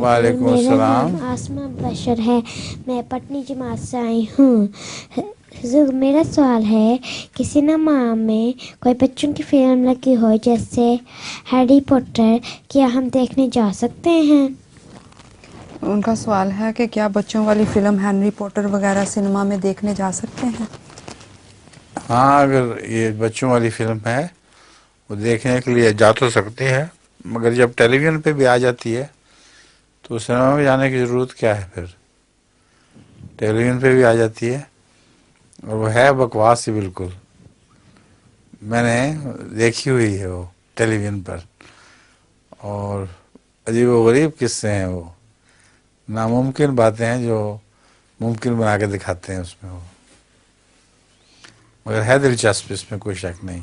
वालेकुम मेरा अस्सलाम। नाम आसमा बशर है। मैं पटनी जमात से आई हूँ। हुज़ूर, मेरा सवाल है कि सिनेमा में कोई बच्चों की फिल्म लगी हो जैसे हैरी पॉटर, क्या हम देखने जा सकते हैं? उनका सवाल है कि क्या बच्चों वाली फिल्म हैरी पॉटर वगैरह सिनेमा में देखने जा सकते हैं। हाँ, अगर ये बच्चों वाली फिल्म है वो देखने के लिए जा तो सकते हैं, मगर जब टेलीविज़न पे भी आ जाती है तो सिनेमा में जाने की ज़रूरत क्या है फिर। टेलीविज़न पे भी आ जाती है और वो है बकवास ही बिल्कुल। मैंने देखी हुई है वो टेलीविज़न पर, और अजीब व गरीब किस्से हैं वो, नामुमकिन बातें हैं जो मुमकिन बना के दिखाते हैं उसमें वो। मगर है दिलचस्प, इसमें कोई शक नहीं।